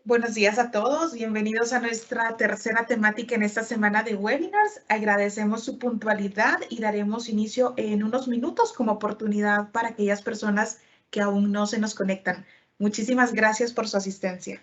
Buenos días a todos, bienvenidos a nuestra tercera temática en esta semana de webinars. Agradecemos su puntualidad y daremos inicio en unos minutos como oportunidad para aquellas personas que aún no se nos conectan. Muchísimas gracias por su asistencia.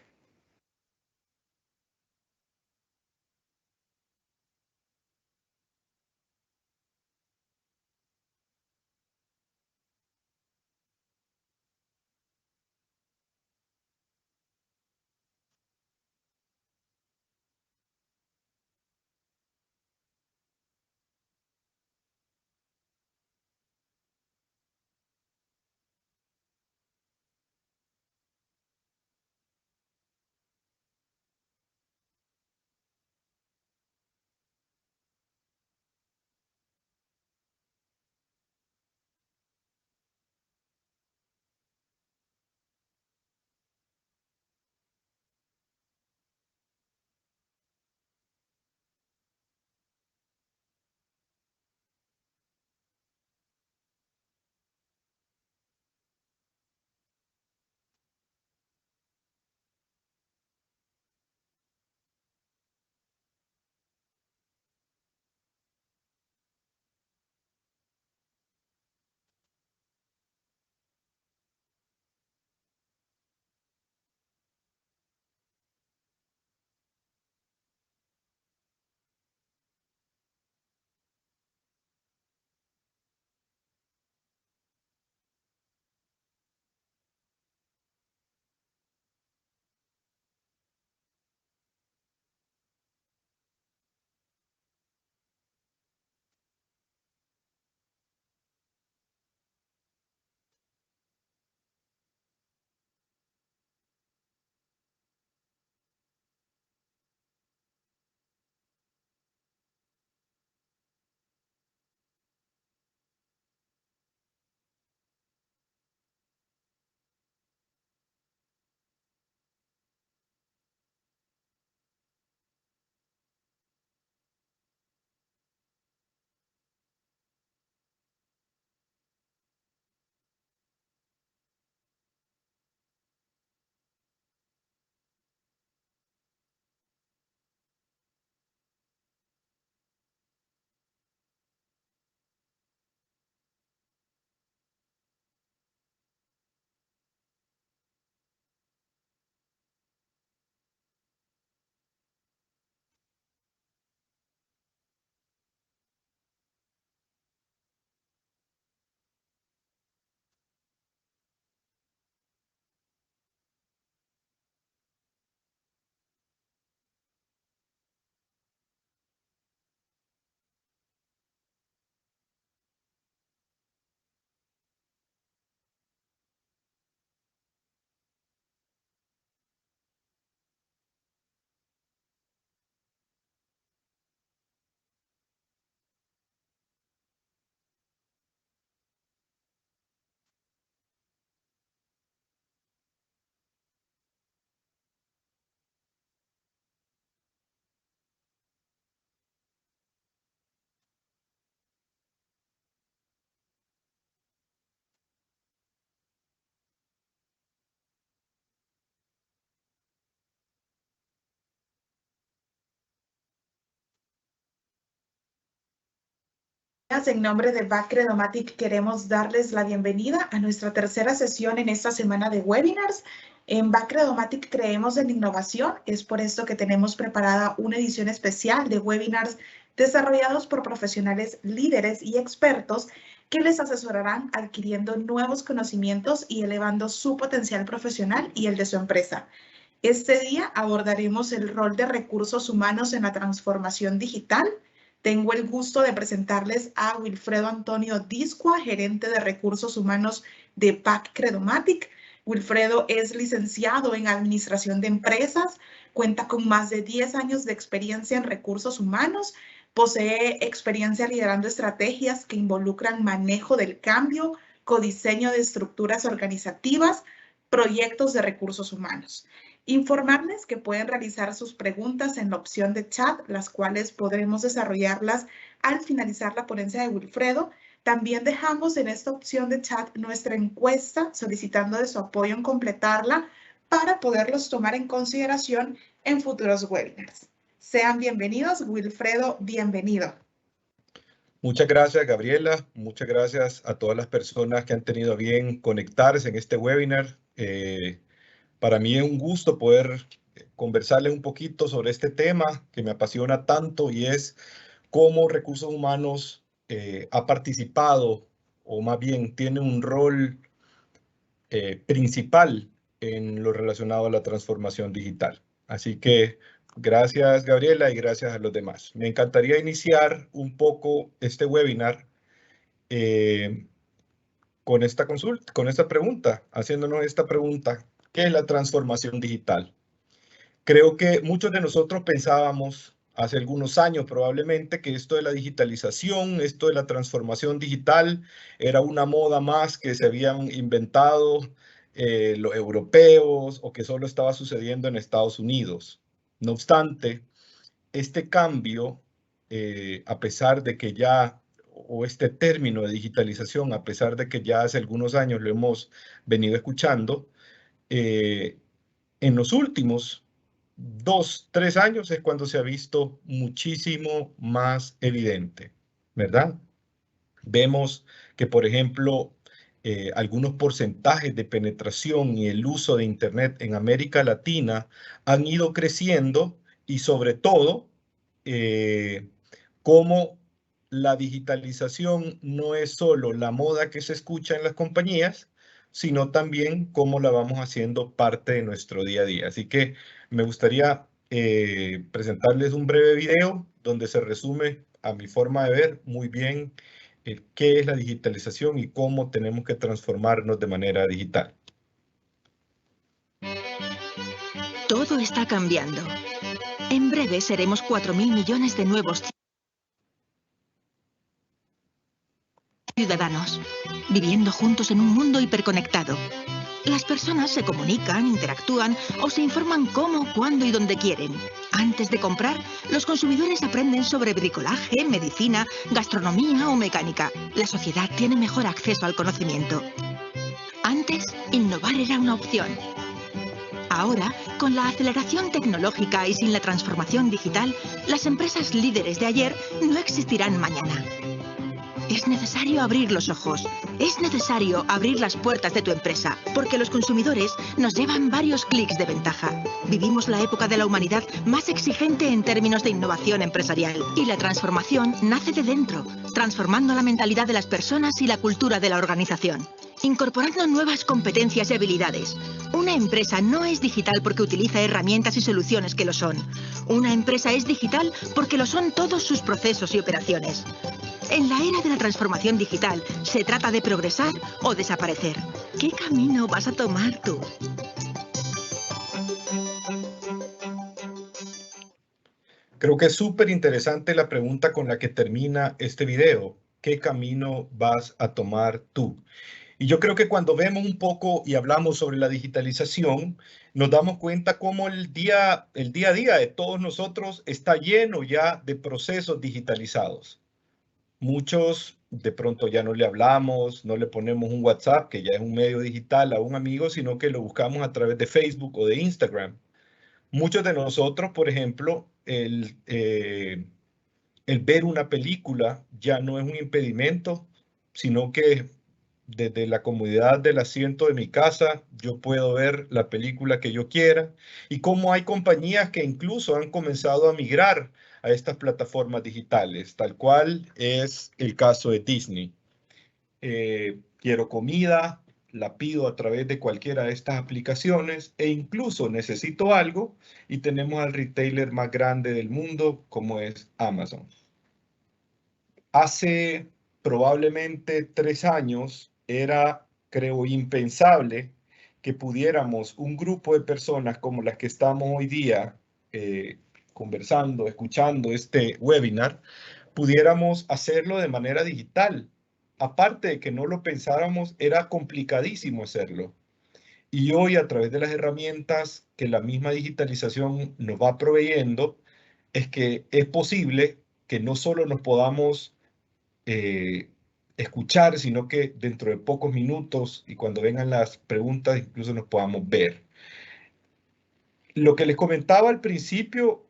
En nombre de Bacredomatic queremos darles la bienvenida a nuestra tercera sesión en esta semana de webinars. En Bacredomatic creemos en innovación, es por esto que tenemos preparada una edición especial de webinars desarrollados por profesionales líderes y expertos que les asesorarán adquiriendo nuevos conocimientos y elevando su potencial profesional y el de su empresa. Este día abordaremos el rol de recursos humanos en la transformación digital. Tengo el gusto de presentarles a Wilfredo Antonio Discua, gerente de recursos humanos de PAC Credomatic. Wilfredo es licenciado en Administración de Empresas, cuenta con más de 10 años de experiencia en recursos humanos, posee experiencia liderando estrategias que involucran manejo del cambio, codiseño de estructuras organizativas, proyectos de recursos humanos. Informarles que pueden realizar sus preguntas en la opción de chat, las cuales podremos desarrollarlas al finalizar la ponencia de Wilfredo. También dejamos en esta opción de chat nuestra encuesta solicitando de su apoyo en completarla para poderlos tomar en consideración en futuros webinars. Sean bienvenidos. Wilfredo, bienvenido. Muchas gracias, Gabriela. Muchas gracias a todas las personas que han tenido a bien conectarse en este webinar. Para mí es un gusto poder conversarles un poquito sobre este tema que me apasiona tanto, y es cómo recursos humanos ha participado, o más bien tiene un rol principal en lo relacionado a la transformación digital. Así que gracias, Gabriela, y gracias a los demás. Me encantaría iniciar un poco este webinar con esta consulta, con esta pregunta, haciéndonos esta pregunta: ¿qué es la transformación digital? Creo que muchos de nosotros pensábamos hace algunos años probablemente que esto de la digitalización, esto de la transformación digital, era una moda más que se habían inventado los europeos, o que solo estaba sucediendo en Estados Unidos. No obstante, este cambio, a pesar de que ya, o este término de digitalización, a pesar de que ya hace algunos años lo hemos venido escuchando, en los últimos 2, 3 años es cuando se ha visto muchísimo más evidente, ¿verdad? Vemos que, por ejemplo, algunos porcentajes de penetración y el uso de Internet en América Latina han ido creciendo, y sobre todo, cómo la digitalización no es solo la moda que se escucha en las compañías, sino también cómo la vamos haciendo parte de nuestro día a día. Así que me gustaría presentarles un breve video donde se resume, a mi forma de ver, muy bien qué es la digitalización y cómo tenemos que transformarnos de manera digital. Todo está cambiando. En breve seremos 4.000 millones de nuevos ciudadanos, viviendo juntos en un mundo hiperconectado. Las personas se comunican, interactúan o se informan cómo, cuándo y dónde quieren. Antes de comprar, los consumidores aprenden sobre bricolaje, medicina, gastronomía o mecánica. La sociedad tiene mejor acceso al conocimiento. Antes, innovar era una opción. Ahora, con la aceleración tecnológica y sin la transformación digital, las empresas líderes de ayer no existirán mañana. Es necesario abrir los ojos. Es necesario abrir las puertas de tu empresa, porque los consumidores nos llevan varios clics de ventaja. Vivimos la época de la humanidad más exigente en términos de innovación empresarial. Y la transformación nace de dentro, transformando la mentalidad de las personas y la cultura de la organización, incorporando nuevas competencias y habilidades. Una empresa no es digital porque utiliza herramientas y soluciones que lo son. Una empresa es digital porque lo son todos sus procesos y operaciones. En la era de la transformación digital, se trata de progresar o desaparecer. ¿Qué camino vas a tomar tú? Creo que es súper interesante la pregunta con la que termina este video. ¿Qué camino vas a tomar tú? Y yo creo que cuando vemos un poco y hablamos sobre la digitalización, nos damos cuenta cómo el día a día de todos nosotros está lleno ya de procesos digitalizados. Muchos de pronto ya no le hablamos, no le ponemos un WhatsApp, que ya es un medio digital, a un amigo, sino que lo buscamos a través de Facebook o de Instagram. Muchos de nosotros, por ejemplo, el ver una película ya no es un impedimento, sino que desde la comodidad del asiento de mi casa yo puedo ver la película que yo quiera, y cómo hay compañías que incluso han comenzado a migrar a estas plataformas digitales, tal cual es el caso de Disney. Quiero comida, la pido a través de cualquiera de estas aplicaciones, e incluso necesito algo y tenemos al retailer más grande del mundo, como es Amazon. Hace probablemente 3 años era, creo, impensable que pudiéramos, un grupo de personas como las que estamos hoy día conversando, escuchando este webinar, pudiéramos hacerlo de manera digital. Aparte de que no lo pensáramos, era complicadísimo hacerlo. Y hoy, a través de las herramientas que la misma digitalización nos va proveyendo, es que es posible que no solo nos podamos escuchar, sino que dentro de pocos minutos, y cuando vengan las preguntas, incluso nos podamos ver. Lo que les comentaba al principio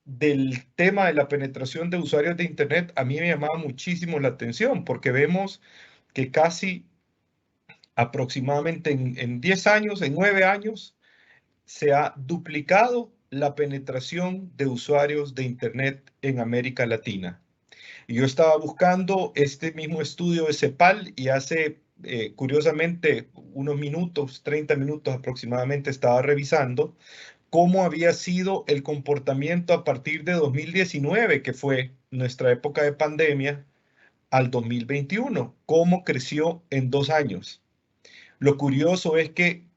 del tema de la penetración de usuarios de Internet, a mí me llamaba muchísimo la atención porque vemos que casi aproximadamente en 10 años, en 9 años, se ha duplicado la penetración de usuarios de Internet en América Latina. Y yo estaba buscando este mismo estudio de CEPAL y hace, curiosamente, unos minutos, 30 minutos aproximadamente, estaba revisando cómo había sido el comportamiento a partir de 2019, que fue nuestra época de pandemia, al 2021, cómo creció en 2 años. Lo curioso es que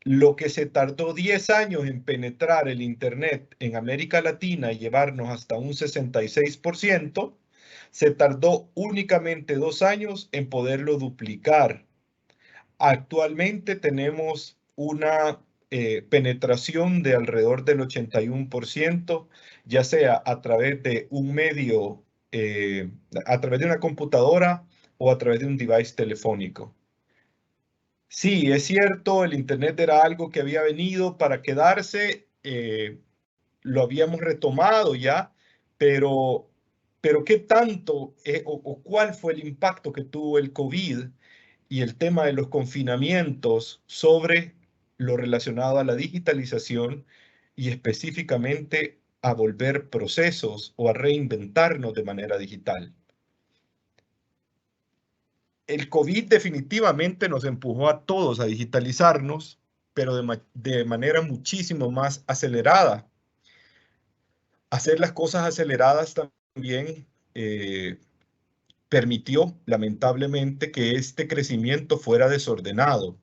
lo que se tardó 10 años en penetrar el Internet en América Latina y llevarnos hasta un 66%, se tardó únicamente 2 años en poderlo duplicar. Actualmente tenemos una penetración de alrededor del 81%, ya sea a través de un medio, a través de una computadora o a través de un device telefónico. Sí, es cierto, el Internet era algo que había venido para quedarse, lo habíamos retomado ya, pero ¿qué tanto o cuál fue el impacto que tuvo el COVID y el tema de los confinamientos sobre lo relacionado a la digitalización y específicamente a volver procesos o a reinventarnos de manera digital? El COVID definitivamente nos empujó a todos a digitalizarnos, pero de manera muchísimo más acelerada. Hacer las cosas aceleradas también permitió, lamentablemente, que este crecimiento fuera desordenado,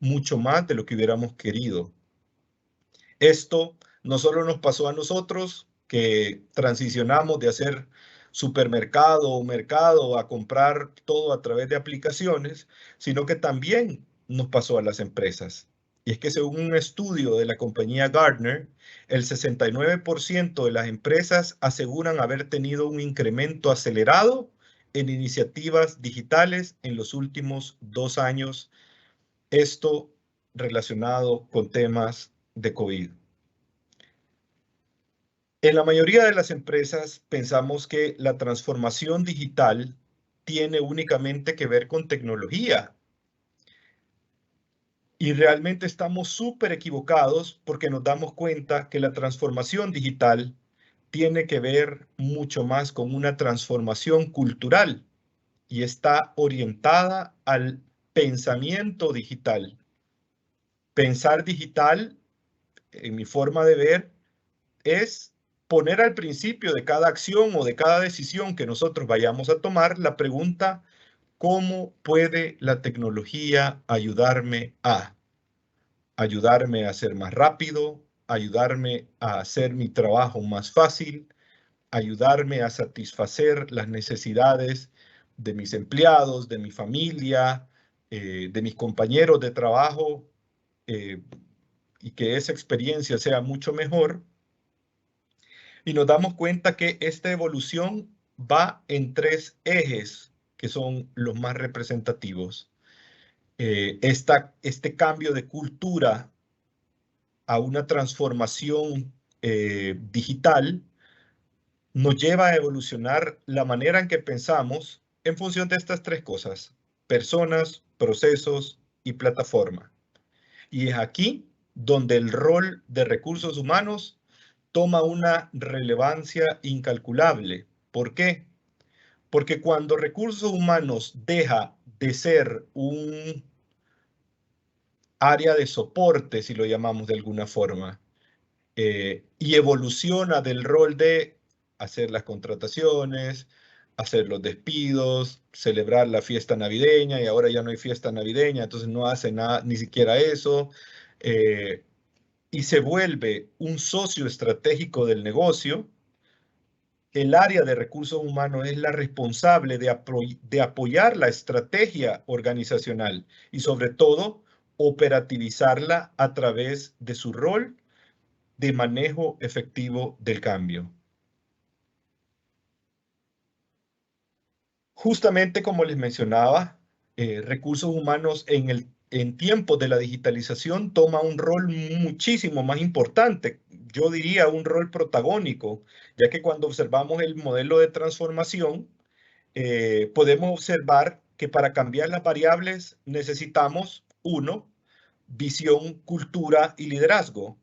mucho más de lo que hubiéramos querido. Esto no solo nos pasó a nosotros, que transicionamos de hacer supermercado o mercado a comprar todo a través de aplicaciones, sino que también nos pasó a las empresas. Y es que según un estudio de la compañía Gartner, el 69% de las empresas aseguran haber tenido un incremento acelerado en iniciativas digitales en los últimos 2 años. Esto relacionado con temas de COVID. En la mayoría de las empresas pensamos que la transformación digital tiene únicamente que ver con tecnología. Y realmente estamos súper equivocados porque nos damos cuenta que la transformación digital tiene que ver mucho más con una transformación cultural y está orientada al pensamiento digital. Pensar digital, en mi forma de ver, es poner al principio de cada acción o de cada decisión que nosotros vayamos a tomar la pregunta: ¿cómo puede la tecnología ayudarme a ser más rápido, ayudarme a hacer mi trabajo más fácil, ayudarme a satisfacer las necesidades de mis empleados, de mi familia, de mis compañeros de trabajo, y que esa experiencia sea mucho mejor? Y nos damos cuenta que esta evolución va en 3 ejes que son los más representativos. Este cambio de cultura a una transformación digital nos lleva a evolucionar la manera en que pensamos en función de estas 3 cosas: personas, procesos y plataforma. Y es aquí donde el rol de recursos humanos toma una relevancia incalculable. ¿Por qué? Porque cuando recursos humanos deja de ser un área de soporte, si lo llamamos de alguna forma, y evoluciona del rol de hacer las contrataciones, hacer los despidos, celebrar la fiesta navideña, y ahora ya no hay fiesta navideña, entonces no hace nada, ni siquiera eso, y se vuelve un socio estratégico del negocio. El área de recursos humanos es la responsable de apoyar la estrategia organizacional y, sobre todo, operativizarla a través de su rol de manejo efectivo del cambio. Justamente como les mencionaba, recursos humanos en en tiempos de la digitalización toma un rol muchísimo más importante. Yo diría un rol protagónico, ya que cuando observamos el modelo de transformación, podemos observar que para cambiar las variables necesitamos, uno, visión, cultura y liderazgo,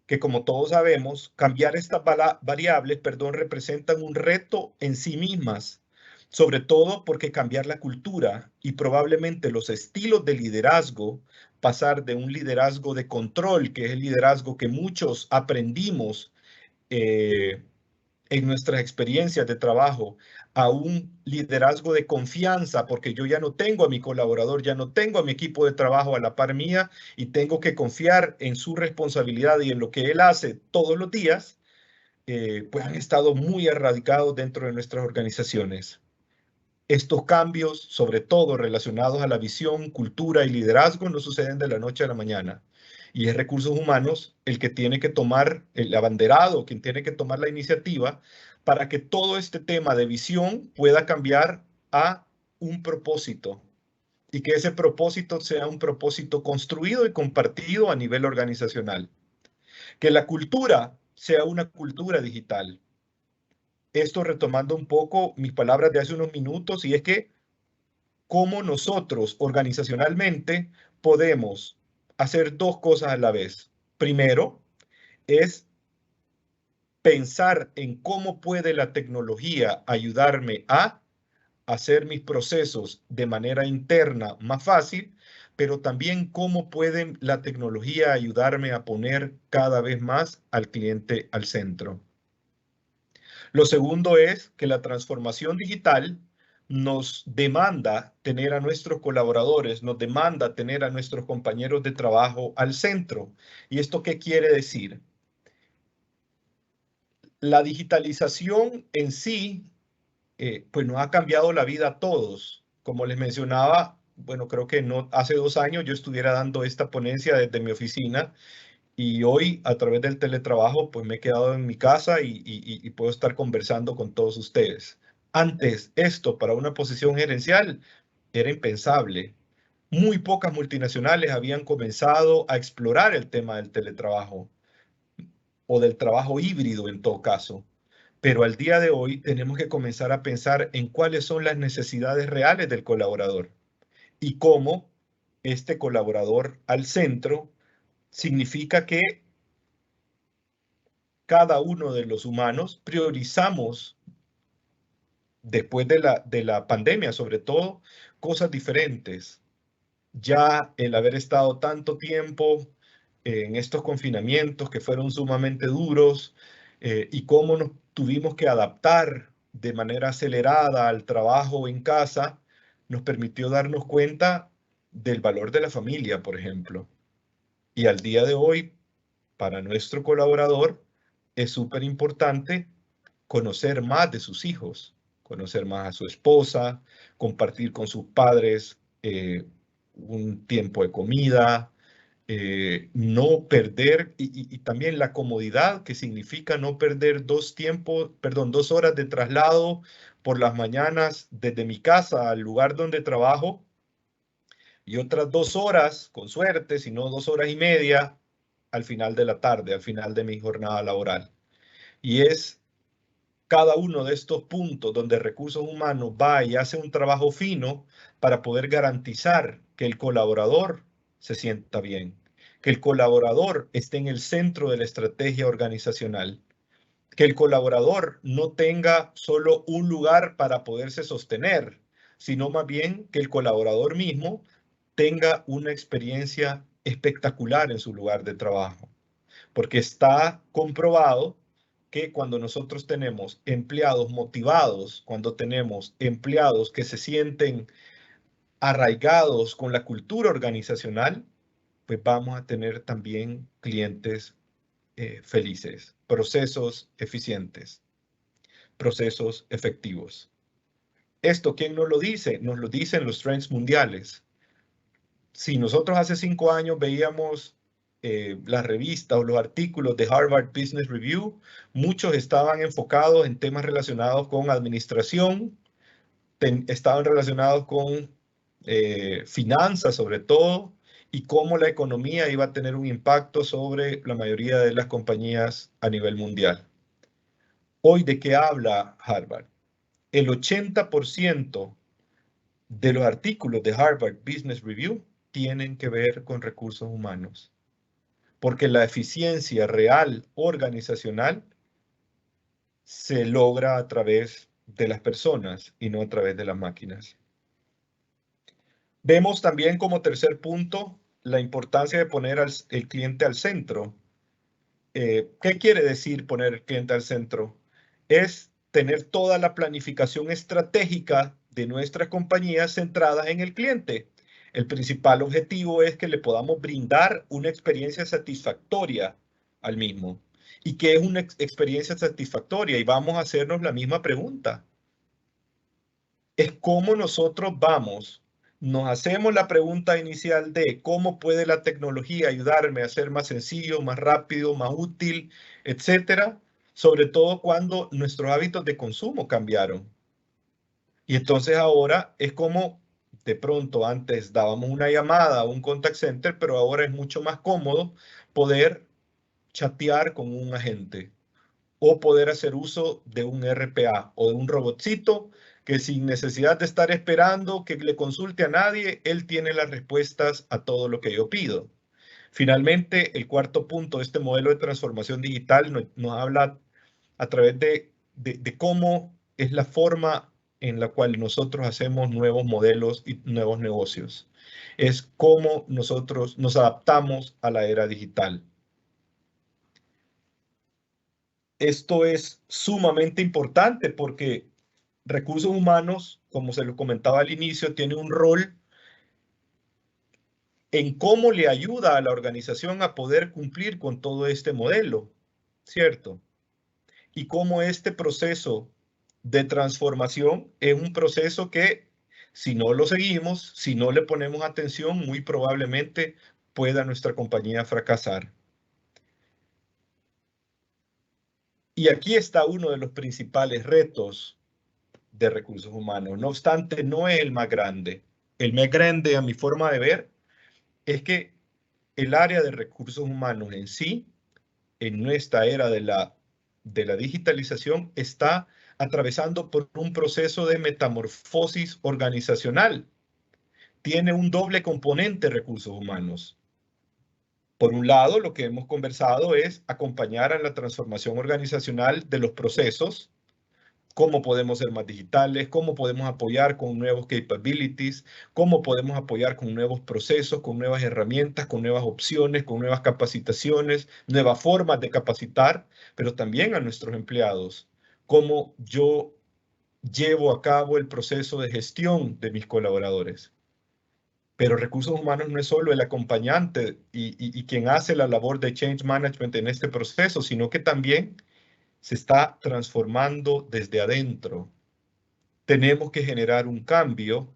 que como todos sabemos, cambiar estas variables, representan un reto en sí mismas, sobre todo porque cambiar la cultura y probablemente los estilos de liderazgo, pasar de un liderazgo de control, que es el liderazgo que muchos aprendimos en nuestras experiencias de trabajo, a un liderazgo de confianza, porque yo ya no tengo a mi colaborador, ya no tengo a mi equipo de trabajo a la par mía y tengo que confiar en su responsabilidad y en lo que él hace todos los días, pues han estado muy erradicados dentro de nuestras organizaciones. Estos cambios, sobre todo relacionados a la visión, cultura y liderazgo, no suceden de la noche a la mañana. Y es recursos humanos el que tiene que tomar, el abanderado, quien tiene que tomar la iniciativa para que todo este tema de visión pueda cambiar a un propósito y que ese propósito sea un propósito construido y compartido a nivel organizacional. Que la cultura sea una cultura digital. Esto retomando un poco mis palabras de hace unos minutos, y es que cómo nosotros organizacionalmente podemos hacer dos cosas a la vez. Primero, es pensar en cómo puede la tecnología ayudarme a hacer mis procesos de manera interna más fácil, pero también cómo puede la tecnología ayudarme a poner cada vez más al cliente al centro. Lo segundo es que la transformación digital nos demanda tener a nuestros colaboradores, nos demanda tener a nuestros compañeros de trabajo al centro. ¿Y esto qué quiere decir? La digitalización en sí, pues nos ha cambiado la vida a todos. Como les mencionaba, bueno, creo que no, hace 2 años yo estuviera dando esta ponencia desde mi oficina. Y hoy, a través del teletrabajo, pues me he quedado en mi casa y puedo estar conversando con todos ustedes. Antes, esto para una posición gerencial era impensable. Muy pocas multinacionales habían comenzado a explorar el tema del teletrabajo o del trabajo híbrido en todo caso. Pero al día de hoy tenemos que comenzar a pensar en cuáles son las necesidades reales del colaborador y cómo este colaborador al centro significa que cada uno de los humanos priorizamos, después de la pandemia sobre todo, cosas diferentes. Ya el haber estado tanto tiempo en estos confinamientos que fueron sumamente duros y cómo nos tuvimos que adaptar de manera acelerada al trabajo en casa, nos permitió darnos cuenta del valor de la familia, por ejemplo. Y al día de hoy, para nuestro colaborador, es súper importante conocer más de sus hijos, conocer más a su esposa, compartir con sus padres un tiempo de comida, no perder, y también la comodidad que significa no perder 2 horas de traslado por las mañanas desde mi casa al lugar donde trabajo y otras 2 horas, con suerte, si no 2 horas y media, al final de la tarde, al final de mi jornada laboral. Y es cada uno de estos puntos donde recursos humanos va y hace un trabajo fino para poder garantizar que el colaborador se sienta bien, que el colaborador esté en el centro de la estrategia organizacional, que el colaborador no tenga solo un lugar para poderse sostener, sino más bien que el colaborador mismo tenga una experiencia espectacular en su lugar de trabajo, porque está comprobado que cuando nosotros tenemos empleados motivados, cuando tenemos empleados que se sienten arraigados con la cultura organizacional, pues vamos a tener también clientes felices, procesos eficientes, procesos efectivos. Esto, ¿quién nos lo dice? Nos lo dicen los trends mundiales. Si nosotros hace 5 años veíamos las revistas o los artículos de Harvard Business Review, muchos estaban enfocados en temas relacionados con administración, estaban relacionados con finanzas sobre todo, y cómo la economía iba a tener un impacto sobre la mayoría de las compañías a nivel mundial. Hoy, ¿de qué habla Harvard? El 80% de los artículos de Harvard Business Review tienen que ver con recursos humanos, porque la eficiencia real organizacional se logra a través de las personas y no a través de las máquinas. Vemos también como tercer punto la importancia de poner el cliente al centro. ¿Qué quiere decir poner el cliente al centro? Es tener toda la planificación estratégica de nuestras compañías centrada en el cliente. El principal objetivo es que le podamos brindar una experiencia satisfactoria al mismo. ¿Y qué es una experiencia satisfactoria? Y vamos a hacernos la misma pregunta. Es cómo nosotros nos hacemos la pregunta inicial de cómo puede la tecnología ayudarme a ser más sencillo, más rápido, más útil, etcétera, sobre todo cuando nuestros hábitos de consumo cambiaron. Y entonces ahora es como de pronto antes dábamos una llamada a un contact center, pero ahora es mucho más cómodo poder chatear con un agente o poder hacer uso de un RPA o de un robotcito que sin necesidad de estar esperando que le consulte a nadie, él tiene las respuestas a todo lo que yo pido. Finalmente, el cuarto punto de este modelo de transformación digital nos habla a través de cómo es la forma en la cual nosotros hacemos nuevos modelos y nuevos negocios. Es cómo nosotros nos adaptamos a la era digital. Esto es sumamente importante porque recursos humanos, como se lo comentaba al inicio, tiene un rol en cómo le ayuda a la organización a poder cumplir con todo este modelo, ¿cierto? Y cómo este proceso de transformación es un proceso que, si no lo seguimos, si no le ponemos atención, muy probablemente pueda nuestra compañía fracasar. Y aquí está uno de los principales retos de recursos humanos. No obstante, no es el más grande. El más grande, a mi forma de ver, es que el área de recursos humanos en sí, en nuestra era de la digitalización, está atravesando por un proceso de metamorfosis organizacional. Tiene un doble componente recursos humanos. Por un lado, lo que hemos conversado es acompañar a la transformación organizacional de los procesos, cómo podemos ser más digitales, cómo podemos apoyar con nuevos capabilities, cómo podemos apoyar con nuevos procesos, con nuevas herramientas, con nuevas opciones, con nuevas capacitaciones, nuevas formas de capacitar, pero también a nuestros empleados, cómo yo llevo a cabo el proceso de gestión de mis colaboradores. Pero recursos humanos no es solo el acompañante y quien hace la labor de change management en este proceso, sino que también se está transformando desde adentro. Tenemos que generar un cambio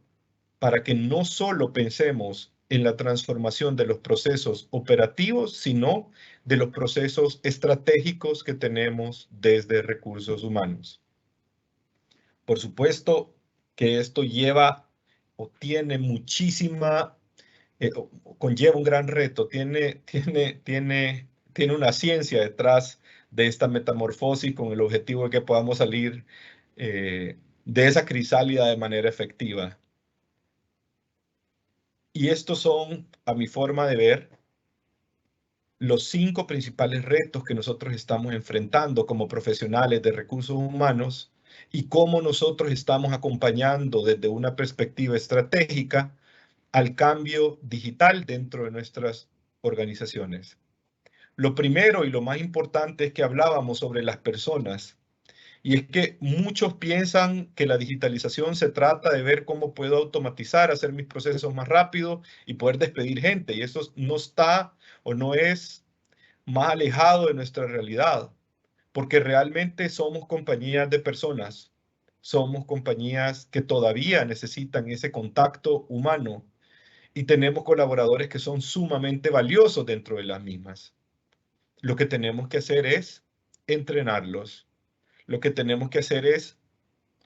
para que no solo pensemos en la transformación de los procesos operativos, sino de los procesos estratégicos que tenemos desde recursos humanos. Por supuesto que esto lleva o tiene muchísima, conlleva un gran reto, tiene una ciencia detrás de esta metamorfosis con el objetivo de que podamos salir de esa crisálida de manera efectiva. Y estos son, a mi forma de ver, los 5 principales retos que nosotros estamos enfrentando como profesionales de recursos humanos y cómo nosotros estamos acompañando desde una perspectiva estratégica al cambio digital dentro de nuestras organizaciones. Lo primero y lo más importante es que hablábamos sobre las personas. Y es que muchos piensan que la digitalización se trata de ver cómo puedo automatizar, hacer mis procesos más rápido y poder despedir gente. Y eso no está o no es más alejado de nuestra realidad, porque realmente somos compañías de personas. Somos compañías que todavía necesitan ese contacto humano y tenemos colaboradores que son sumamente valiosos dentro de las mismas. Lo que tenemos que hacer es entrenarlos. Lo que tenemos que hacer es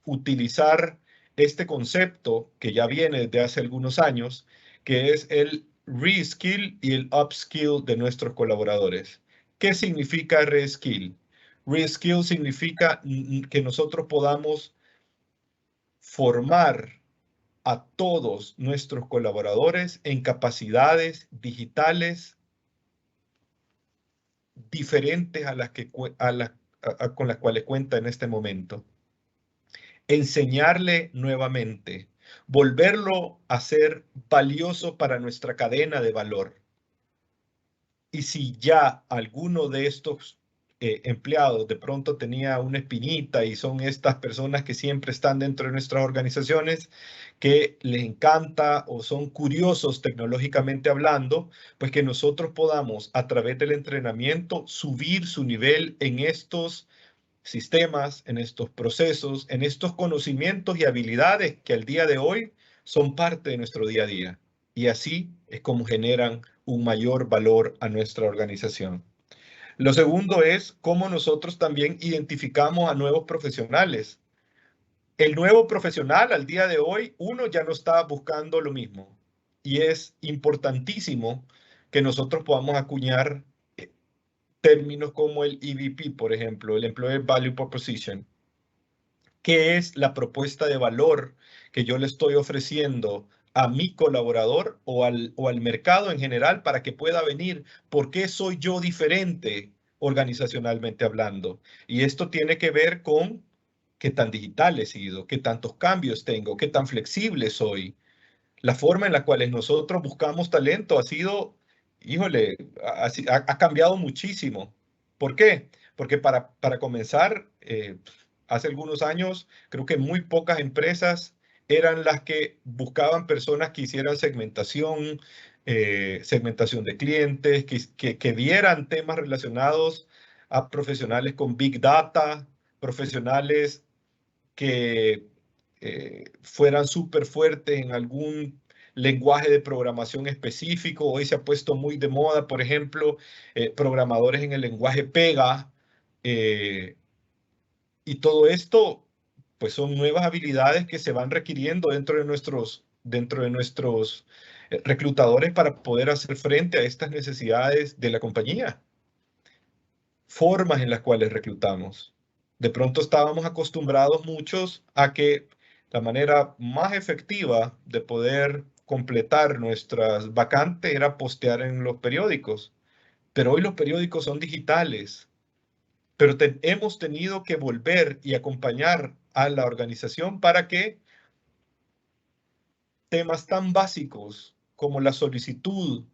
utilizar este concepto que ya viene desde hace algunos años, que es el reskill y el upskill de nuestros colaboradores. ¿Qué significa reskill? Reskill significa que nosotros podamos formar a todos nuestros colaboradores en capacidades digitales diferentes a las que, con las cuales cuenta en este momento. Enseñarle nuevamente, volverlo a ser valioso para nuestra cadena de valor. Y si ya alguno de estos empleados de pronto tenía una espinita y son estas personas que siempre están dentro de nuestras organizaciones, que les encanta o son curiosos tecnológicamente hablando, pues que nosotros podamos a través del entrenamiento subir su nivel en estos sistemas, en estos procesos, en estos conocimientos y habilidades que al día de hoy son parte de nuestro día a día. Y así es como generan un mayor valor a nuestra organización. Lo segundo es cómo nosotros también identificamos a nuevos profesionales. El nuevo profesional al día de hoy, uno ya no está buscando lo mismo. Y es importantísimo que nosotros podamos acuñar términos como el EVP, por ejemplo, el Employer Value Proposition. ¿Qué es la propuesta de valor que yo le estoy ofreciendo a mi colaborador o al mercado en general para que pueda venir? ¿Por qué soy yo diferente organizacionalmente hablando? Y esto tiene que ver con qué tan digital he sido, qué tantos cambios tengo, qué tan flexible soy. La forma en la cual nosotros buscamos talento ha sido, híjole, ha cambiado muchísimo. ¿Por qué? Porque para comenzar, hace algunos años, creo que muy pocas empresas eran las que buscaban personas que hicieran segmentación de clientes, que vieran temas relacionados a profesionales con Big Data, profesionales que fueran súper fuertes en algún lenguaje de programación específico. Hoy se ha puesto muy de moda, por ejemplo, programadores en el lenguaje Pega. Y todo esto, pues son nuevas habilidades que se van requiriendo dentro de nuestros reclutadores para poder hacer frente a estas necesidades de la compañía. Formas en las cuales reclutamos. De pronto estábamos acostumbrados muchos a que la manera más efectiva de poder completar nuestras vacantes era postear en los periódicos. Pero hoy los periódicos son digitales. Pero hemos tenido que volver y acompañar a la organización para que temas tan básicos como la solicitud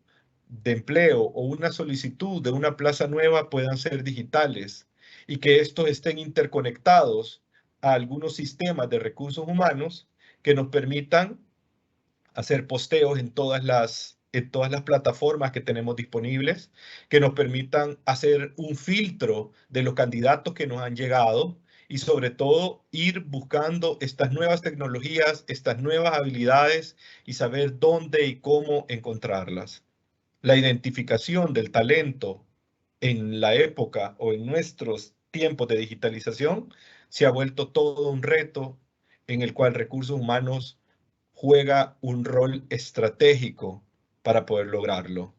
de empleo o una solicitud de una plaza nueva puedan ser digitales y que estos estén interconectados a algunos sistemas de recursos humanos que nos permitan hacer posteos en todas las plataformas que tenemos disponibles, que nos permitan hacer un filtro de los candidatos que nos han llegado y sobre todo ir buscando estas nuevas tecnologías, estas nuevas habilidades y saber dónde y cómo encontrarlas. La identificación del talento en la época o en nuestros tiempos de digitalización se ha vuelto todo un reto en el cual recursos humanos juega un rol estratégico para poder lograrlo.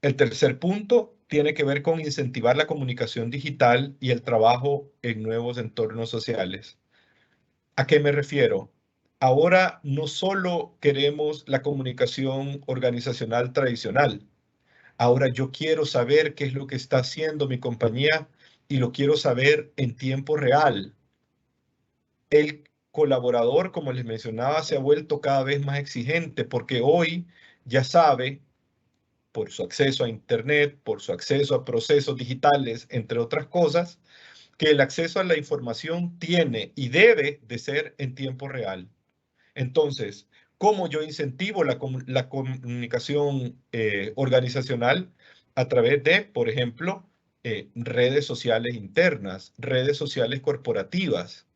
El tercer punto tiene que ver con incentivar la comunicación digital y el trabajo en nuevos entornos sociales. ¿A qué me refiero? Ahora no solo queremos la comunicación organizacional tradicional. Ahora yo quiero saber qué es lo que está haciendo mi compañía y lo quiero saber en tiempo real. El colaborador, como les mencionaba, se ha vuelto cada vez más exigente porque hoy ya sabe, por su acceso a Internet, por su acceso a procesos digitales, entre otras cosas, que el acceso a la información tiene y debe de ser en tiempo real. Entonces, ¿cómo yo incentivo la comunicación organizacional? A través de, por ejemplo, redes sociales internas, redes sociales corporativas.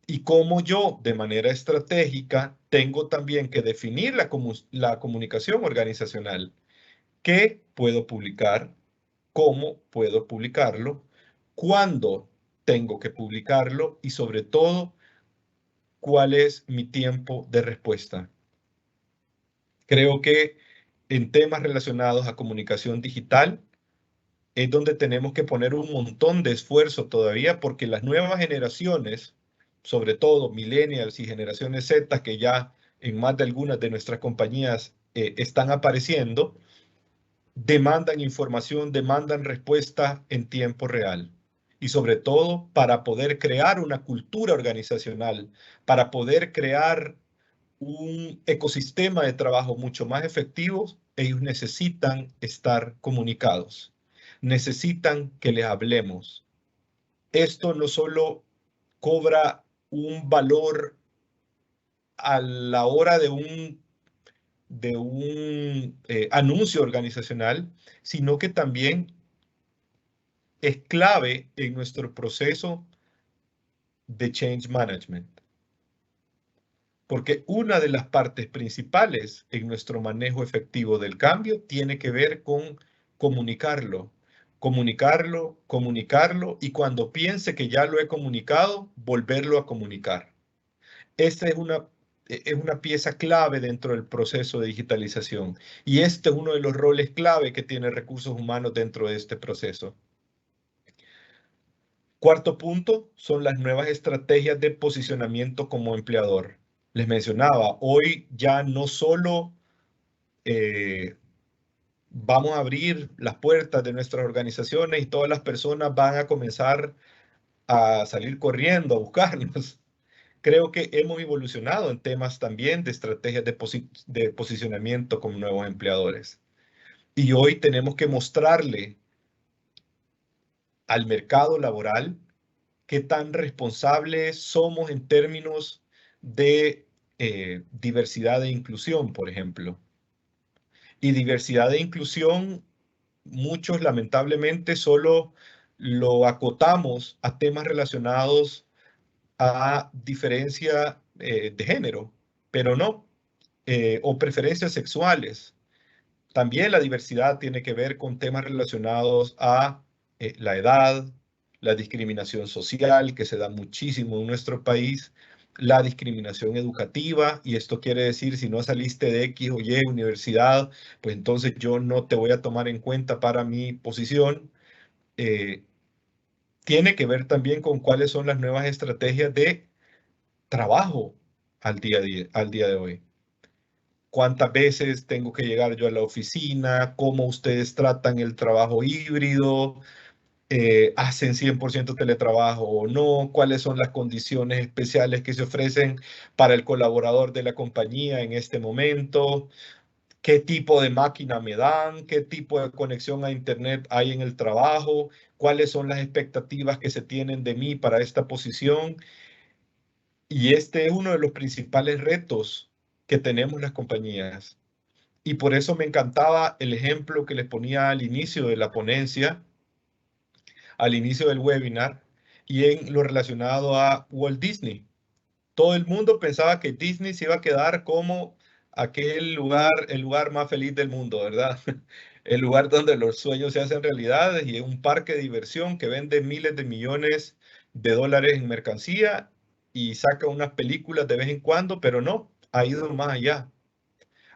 Y cómo yo, de manera estratégica, tengo también que definir la comunicación organizacional. ¿Qué puedo publicar? ¿Cómo puedo publicarlo? ¿Cuándo tengo que publicarlo? Y sobre todo, cuál es mi tiempo de respuesta. Creo que en temas relacionados a comunicación digital es donde tenemos que poner un montón de esfuerzo todavía, porque las nuevas generaciones, sobre todo millennials y generaciones Z, que ya en más de algunas de nuestras compañías están apareciendo, demandan información, demandan respuesta en tiempo real. Y sobre todo para poder crear una cultura organizacional, para poder crear un ecosistema de trabajo mucho más efectivo, ellos necesitan estar comunicados, necesitan que les hablemos. Esto no solo cobra un valor a la hora de un anuncio organizacional, sino que también es clave en nuestro proceso de change management. Porque una de las partes principales en nuestro manejo efectivo del cambio tiene que ver con comunicarlo, comunicarlo, comunicarlo, y cuando piense que ya lo he comunicado, volverlo a comunicar. Esta es una pieza clave dentro del proceso de digitalización, y este es uno de los roles clave que tiene recursos humanos dentro de este proceso. Cuarto punto son las nuevas estrategias de posicionamiento como empleador. Les mencionaba, hoy ya no solo vamos a abrir las puertas de nuestras organizaciones y todas las personas van a comenzar a salir corriendo a buscarnos. Creo que hemos evolucionado en temas también de estrategias de posicionamiento como nuevos empleadores. Y hoy tenemos que mostrarle al mercado laboral qué tan responsables somos en términos de diversidad e inclusión, por ejemplo. Y diversidad e inclusión, muchos lamentablemente solo lo acotamos a temas relacionados a diferencia de género, pero no, o preferencias sexuales. También la diversidad tiene que ver con temas relacionados a la edad, la discriminación social, que se da muchísimo en nuestro país, la discriminación educativa, y esto quiere decir, si no saliste de X o Y universidad, pues entonces yo no te voy a tomar en cuenta para mi posición. Tiene que ver también con cuáles son las nuevas estrategias de trabajo al día de hoy. ¿Cuántas veces tengo que llegar yo a la oficina? ¿Cómo ustedes tratan el trabajo híbrido? ¿Hacen 100% teletrabajo o no? ¿Cuáles son las condiciones especiales que se ofrecen para el colaborador de la compañía en este momento? ¿Qué tipo de máquina me dan? ¿Qué tipo de conexión a Internet hay en el trabajo? ¿Cuáles son las expectativas que se tienen de mí para esta posición? Y este es uno de los principales retos que tenemos las compañías. Y por eso me encantaba el ejemplo que les ponía al inicio de la ponencia, al inicio del webinar, y en lo relacionado a Walt Disney. Todo el mundo pensaba que Disney se iba a quedar como aquel lugar, el lugar más feliz del mundo, ¿verdad? El lugar donde los sueños se hacen realidad, y es un parque de diversión que vende miles de millones de dólares en mercancía y saca unas películas de vez en cuando, pero no, ha ido más allá.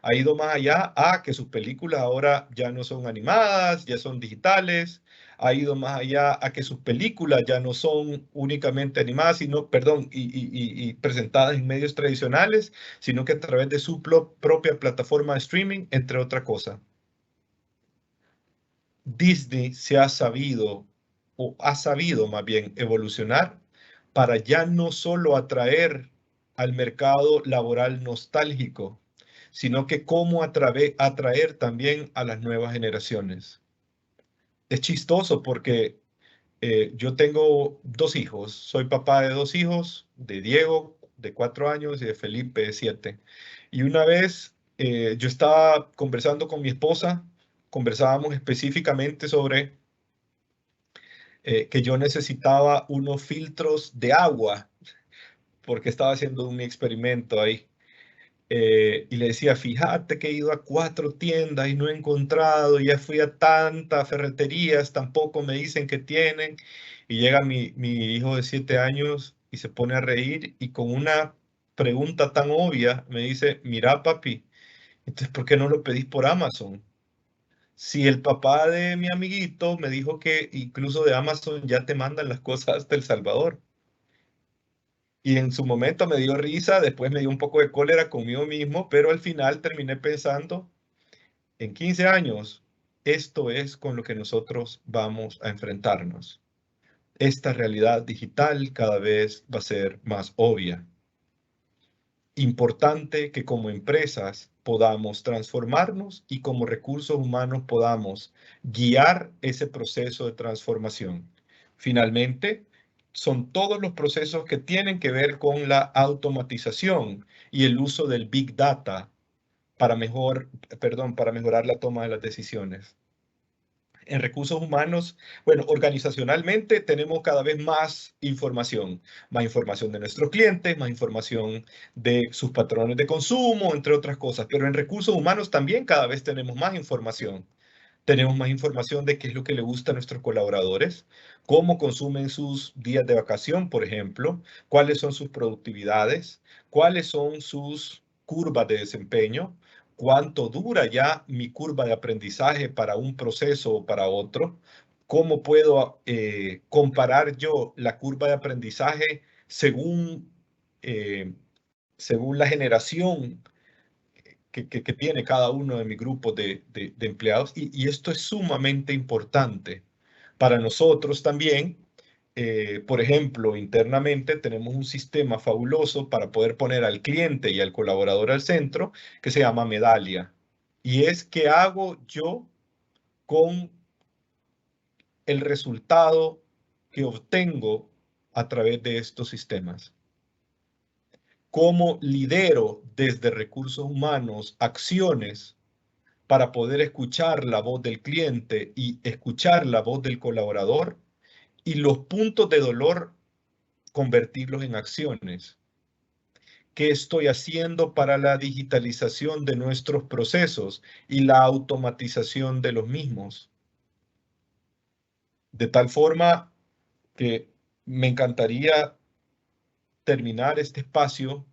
Ha ido más allá a que sus películas ahora ya no son animadas, ya son digitales. Ha ido más allá a que sus películas ya no son únicamente animadas, sino, perdón, y presentadas en medios tradicionales, sino que a través de su propia plataforma de streaming, entre otra cosa. Disney se ha sabido, o ha sabido más bien, evolucionar para ya no solo atraer al mercado laboral nostálgico, sino que cómo atraer también a las nuevas generaciones. Es chistoso porque yo tengo 2 hijos, soy papá de 2 hijos, de Diego, de 4 años, y de Felipe, de 7. Y una vez yo estaba conversando con mi esposa, conversábamos específicamente sobre que yo necesitaba unos filtros de agua, porque estaba haciendo un experimento ahí. Y le decía, fíjate que he ido a 4 tiendas y no he encontrado, ya fui a tantas ferreterías, tampoco me dicen que tienen. Y llega mi hijo de 7 años y se pone a reír, y con una pregunta tan obvia, me dice, mira papi, entonces ¿por qué no lo pedís por Amazon? Si el papá de mi amiguito me dijo que incluso de Amazon ya te mandan las cosas hasta El Salvador. Y en su momento me dio risa, después me dio un poco de cólera conmigo mismo, pero al final terminé pensando, en 15 años, esto es con lo que nosotros vamos a enfrentarnos. Esta realidad digital cada vez va a ser más obvia. Importante que como empresas podamos transformarnos y como recursos humanos podamos guiar ese proceso de transformación. Finalmente, son todos los procesos que tienen que ver con la automatización y el uso del Big Data para mejorar la toma de las decisiones. En recursos humanos, bueno, organizacionalmente tenemos cada vez más información de nuestros clientes, más información de sus patrones de consumo, entre otras cosas, pero en recursos humanos también cada vez tenemos más información. Tenemos más información de qué es lo que le gusta a nuestros colaboradores, cómo consumen sus días de vacación, por ejemplo, cuáles son sus productividades, cuáles son sus curvas de desempeño, cuánto dura ya mi curva de aprendizaje para un proceso o para otro, cómo puedo comparar yo la curva de aprendizaje eh, según la generación que tiene cada uno de mis grupos de empleados. Y esto es sumamente importante para nosotros también. Por ejemplo, internamente tenemos un sistema fabuloso para poder poner al cliente y al colaborador al centro que se llama Medallia. Y es qué hago yo con el resultado que obtengo a través de estos sistemas. Cómo lidero desde recursos humanos acciones para poder escuchar la voz del cliente y escuchar la voz del colaborador y los puntos de dolor convertirlos en acciones. ¿Qué estoy haciendo para la digitalización de nuestros procesos y la automatización de los mismos? De tal forma que me encantaría terminar este espacio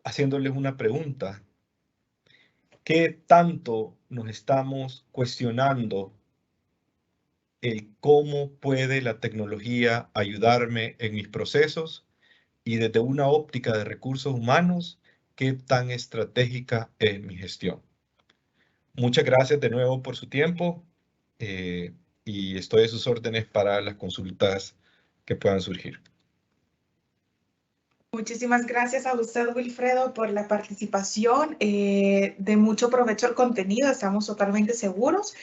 haciéndoles una pregunta. ¿Qué tanto nos estamos cuestionando el cómo puede la tecnología ayudarme en mis procesos y desde una óptica de recursos humanos, qué tan estratégica es mi gestión? Muchas gracias de nuevo por su tiempo y estoy a sus órdenes para las consultas que puedan surgir. Muchísimas gracias a usted, Wilfredo, por la participación. De mucho provecho el contenido, estamos totalmente seguros.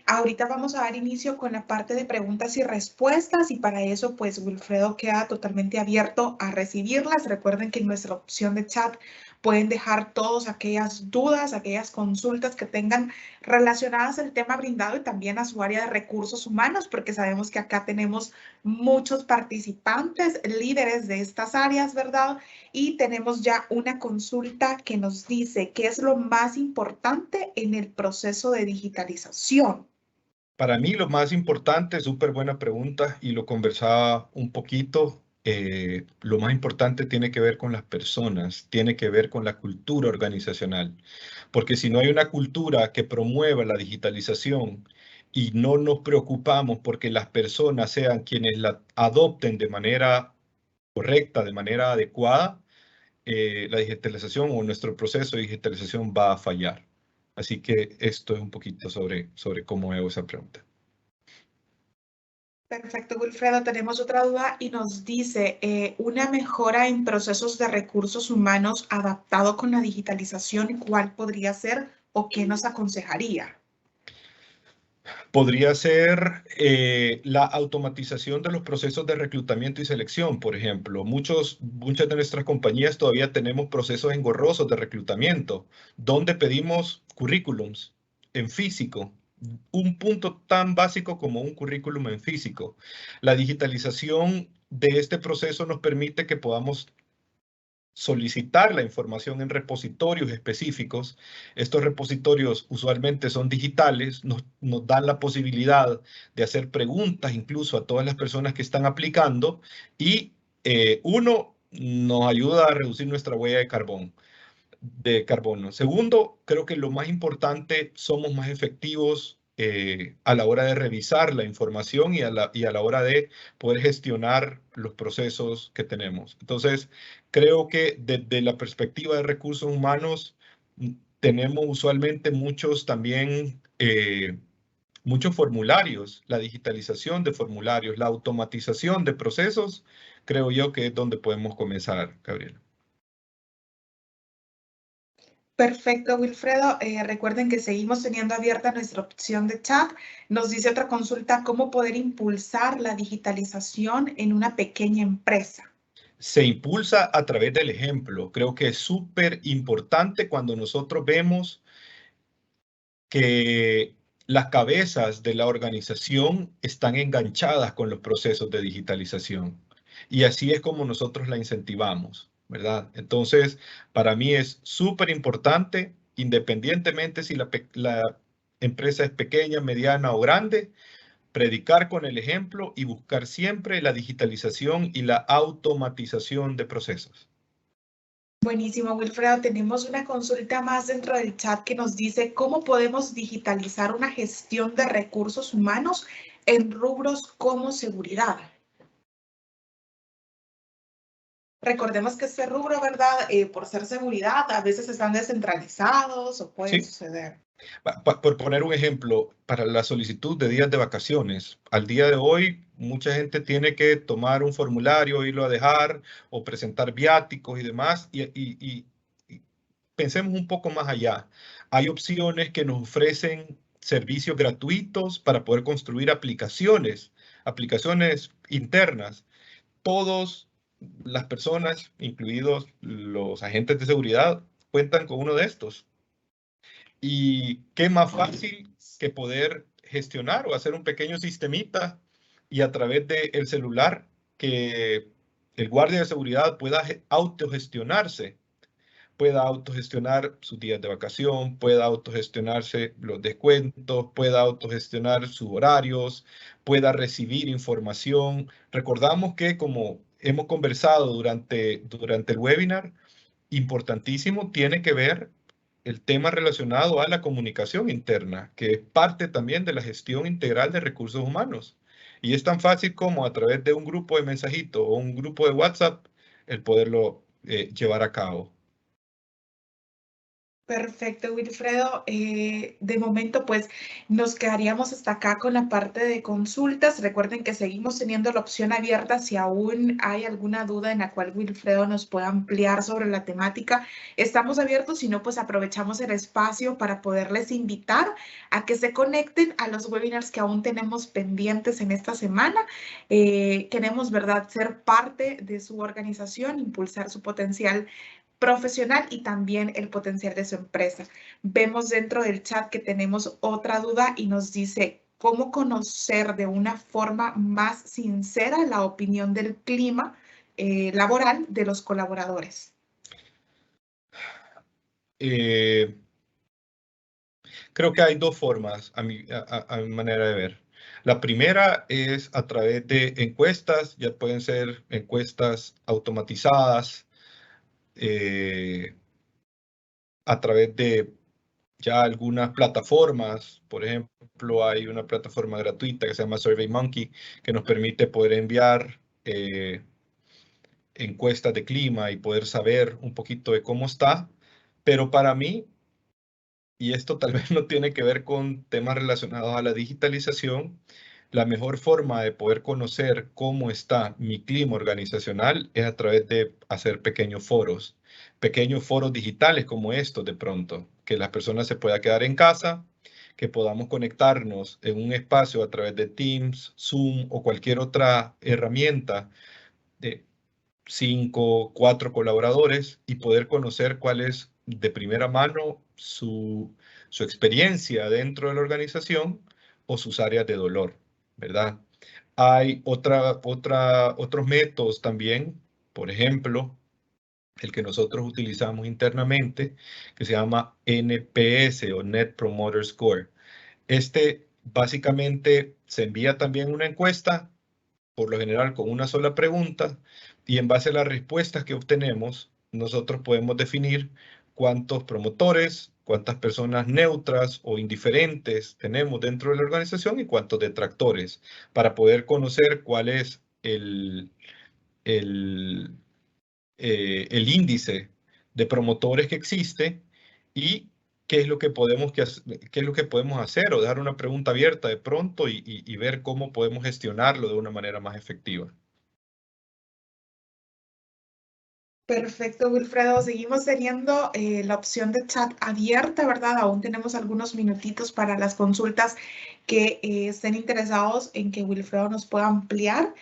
Ahorita vamos a dar inicio con la parte de preguntas y respuestas y para eso pues Wilfredo queda totalmente abierto a recibirlas. Recuerden que en nuestra opción de chat pueden dejar todas aquellas dudas, aquellas consultas que tengan relacionadas al tema brindado y también a su área de recursos humanos, porque sabemos que acá tenemos muchos participantes, líderes de estas áreas, ¿verdad? Y tenemos ya una consulta que nos dice qué es lo más importante en el proceso de digitalización. Para mí lo más importante, súper buena pregunta y lo conversaba un poquito, lo más importante tiene que ver con las personas, tiene que ver con la cultura organizacional, porque si no hay una cultura que promueva la digitalización y no nos preocupamos porque las personas sean quienes la adopten de manera correcta, de manera adecuada, la digitalización o nuestro proceso de digitalización va a fallar. Así que esto es un poquito sobre cómo veo esa pregunta. Perfecto, Wilfredo. Tenemos otra duda y nos dice, una mejora en procesos de recursos humanos adaptado con la digitalización, ¿cuál podría ser o qué nos aconsejaría? Podría ser la automatización de los procesos de reclutamiento y selección, por ejemplo. Muchas de nuestras compañías todavía tenemos procesos engorrosos de reclutamiento, donde pedimos currículums en físico. Un punto tan básico como un currículum en físico. La digitalización de este proceso nos permite que podamos solicitar la información en repositorios específicos. Estos repositorios usualmente son digitales, nos dan la posibilidad de hacer preguntas incluso a todas las personas que están aplicando y Uno, nos ayuda a reducir nuestra huella de carbono. Segundo, creo que lo más importante, somos más efectivos a la hora de revisar la información y a la hora de poder gestionar los procesos que tenemos. Entonces, creo que desde la perspectiva de recursos humanos, tenemos usualmente muchos también, muchos formularios, la digitalización de formularios, la automatización de procesos, creo yo que es donde podemos comenzar, Gabriela. Perfecto, Wilfredo. Recuerden que seguimos teniendo abierta nuestra opción de chat. Nos dice otra consulta, ¿cómo poder impulsar la digitalización en una pequeña empresa? Se impulsa a través del ejemplo. Creo que es súper importante cuando nosotros vemos que las cabezas de la organización están enganchadas con los procesos de digitalización. Y así es como nosotros la incentivamos, ¿verdad? Entonces, para mí es súper importante, independientemente si la empresa es pequeña, mediana o grande, predicar con el ejemplo y buscar siempre la digitalización y la automatización de procesos. Buenísimo, Wilfredo. Tenemos una consulta más dentro del chat que nos dice cómo podemos digitalizar una gestión de recursos humanos en rubros como seguridad. Recordemos que este rubro, ¿verdad? Por ser seguridad, a veces están descentralizados o pueden Sí. suceder. Por poner un ejemplo, para la solicitud de días de vacaciones, al día de hoy mucha gente tiene que tomar un formulario, irlo a dejar o presentar viáticos y demás. Y pensemos un poco más allá. Hay opciones que nos ofrecen servicios gratuitos para poder construir aplicaciones internas. Todas las personas, incluidos los agentes de seguridad, cuentan con uno de estos. Y qué más fácil que poder gestionar o hacer un pequeño sistemita y a través del celular que el guardia de seguridad pueda autogestionarse, pueda autogestionar sus días de vacación, pueda autogestionarse los descuentos, pueda autogestionar sus horarios, pueda recibir información. Recordamos que, como hemos conversado durante el webinar, importantísimo tiene que ver el tema relacionado a la comunicación interna, que es parte también de la gestión integral de recursos humanos. Y es tan fácil como a través de un grupo de mensajito o un grupo de WhatsApp el poderlo llevar a cabo. Perfecto, Wilfredo. De momento, pues nos quedaríamos hasta acá con la parte de consultas. Recuerden que seguimos teniendo la opción abierta si aún hay alguna duda en la cual Wilfredo nos pueda ampliar sobre la temática. Estamos abiertos, si no, pues aprovechamos el espacio para poderles invitar a que se conecten a los webinars que aún tenemos pendientes en esta semana. Queremos, ¿verdad?, ser parte de su organización, impulsar su potencial profesional y también el potencial de su empresa. Vemos dentro del chat que tenemos otra duda y nos dice cómo conocer de una forma más sincera la opinión del clima laboral de los colaboradores. Creo que hay dos formas a mi manera de ver. La primera es a través de encuestas, ya pueden ser encuestas automatizadas, a través de ya algunas plataformas. Por ejemplo, hay una plataforma gratuita que se llama SurveyMonkey que nos permite poder enviar encuestas de clima y poder saber un poquito de cómo está. Pero para mí, y esto tal vez no tiene que ver con temas relacionados a la digitalización, la mejor forma de poder conocer cómo está mi clima organizacional es a través de hacer pequeños foros digitales como estos de pronto, que las personas se puedan quedar en casa, que podamos conectarnos en un espacio a través de Teams, Zoom o cualquier otra herramienta de 5, 4 colaboradores y poder conocer cuál es de primera mano su experiencia dentro de la organización o sus áreas de dolor, ¿verdad? Hay otros métodos también, por ejemplo, el que nosotros utilizamos internamente, que se llama NPS o Net Promoter Score. Este básicamente se envía también una encuesta, por lo general con una sola pregunta, Y en base a las respuestas que obtenemos, nosotros podemos definir cuántos promotores, cuántas personas neutras o indiferentes tenemos dentro de la organización y cuántos detractores, para poder conocer cuál es el índice de promotores que existe y qué es lo que podemos hacer, o dejar una pregunta abierta de pronto y ver cómo podemos gestionarlo de una manera más efectiva. Perfecto, Wilfredo. Seguimos teniendo la opción de chat abierta, ¿verdad? Aún tenemos algunos minutitos para las consultas que estén interesados en que Wilfredo nos pueda ampliar.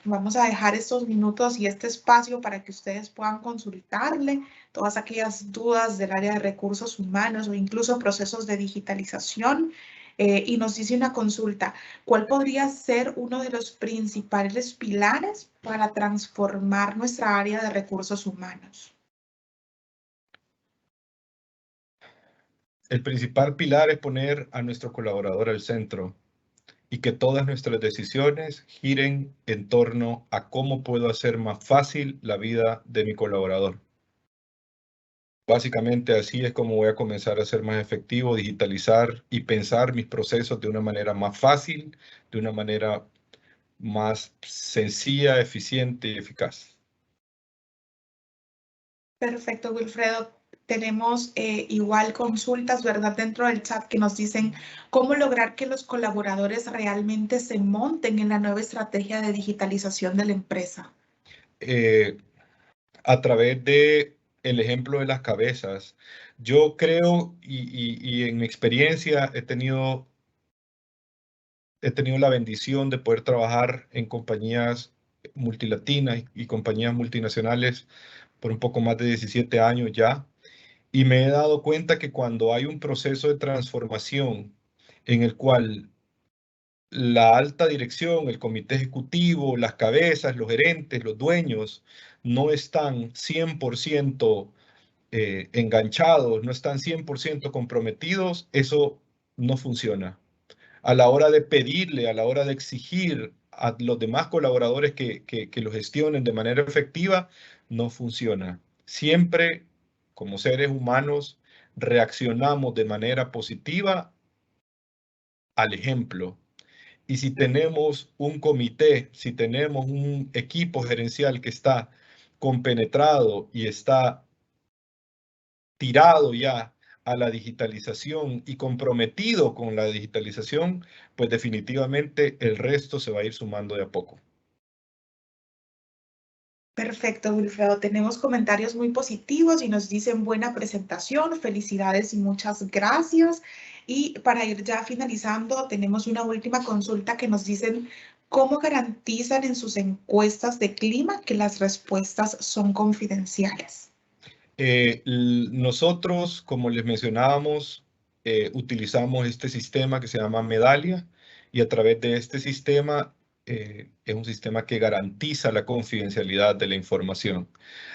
Vamos a dejar estos minutos y este espacio para que ustedes puedan consultarle todas aquellas dudas del área de recursos humanos o incluso procesos de digitalización. Y nos dice una consulta, ¿cuál podría ser uno de los principales pilares para transformar nuestra área de recursos humanos? El principal pilar es poner a nuestro colaborador al centro y que todas nuestras decisiones giren en torno a cómo puedo hacer más fácil la vida de mi colaborador. Básicamente así es como voy a comenzar a ser más efectivo, digitalizar y pensar mis procesos de una manera más fácil, de una manera más sencilla, eficiente y eficaz. Perfecto, Wilfredo. Tenemos igual consultas, ¿verdad? Dentro del chat que nos dicen cómo lograr que los colaboradores realmente se monten en la nueva estrategia de digitalización de la empresa. A través de el ejemplo de las cabezas. Yo creo y en mi experiencia he tenido la bendición de poder trabajar en compañías multilatinas y compañías multinacionales por un poco más de 17 años ya. Y me he dado cuenta que cuando hay un proceso de transformación en el cual la alta dirección, el comité ejecutivo, las cabezas, los gerentes, los dueños, no están 100% enganchados, no están 100% comprometidos, eso no funciona. A la hora de pedirle, a la hora de exigir a los demás colaboradores que lo gestionen de manera efectiva, no funciona. Siempre, como seres humanos, reaccionamos de manera positiva al ejemplo. Y si tenemos un comité, si tenemos un equipo gerencial que está compenetrado y está tirado ya a la digitalización y comprometido con la digitalización, pues definitivamente el resto se va a ir sumando de a poco. Perfecto, Wilfredo. Tenemos comentarios muy positivos y nos dicen buena presentación, felicidades y muchas gracias. Y para ir ya finalizando, tenemos una última consulta que nos dicen cómo garantizan en sus encuestas de clima que las respuestas son confidenciales. Nosotros, como les mencionábamos, utilizamos este sistema que se llama Medallia y a través de este sistema es un sistema que garantiza la confidencialidad de la información.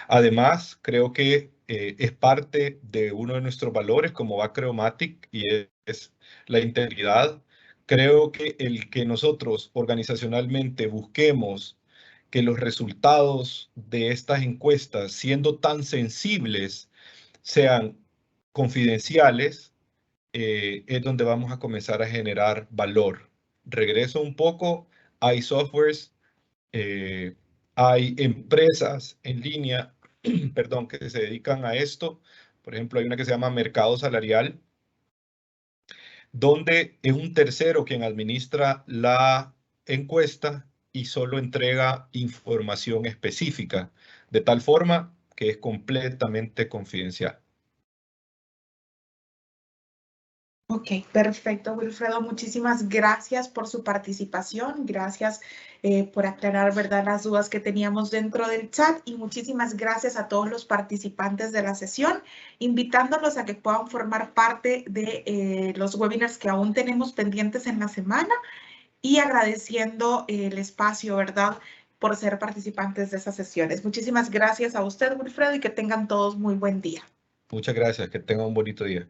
Además, creo que es parte de uno de nuestros valores como Bacredomatic y es la integridad. Creo que el que nosotros organizacionalmente busquemos que los resultados de estas encuestas, siendo tan sensibles, sean confidenciales, es donde vamos a comenzar a generar valor. Regreso un poco, hay softwares, hay empresas en línea, perdón, que se dedican a esto. Por ejemplo, hay una que se llama Mercado Salarial, donde es un tercero quien administra la encuesta y solo entrega información específica, de tal forma que es completamente confidencial. Ok, perfecto, Wilfredo. Muchísimas gracias por su participación. Gracias por aclarar, ¿verdad?, las dudas que teníamos dentro del chat y muchísimas gracias a todos los participantes de la sesión, invitándolos a que puedan formar parte de los webinars que aún tenemos pendientes en la semana y agradeciendo el espacio, ¿verdad?, por ser participantes de esas sesiones. Muchísimas gracias a usted, Wilfredo, y que tengan todos muy buen día. Muchas gracias, que tengan un bonito día.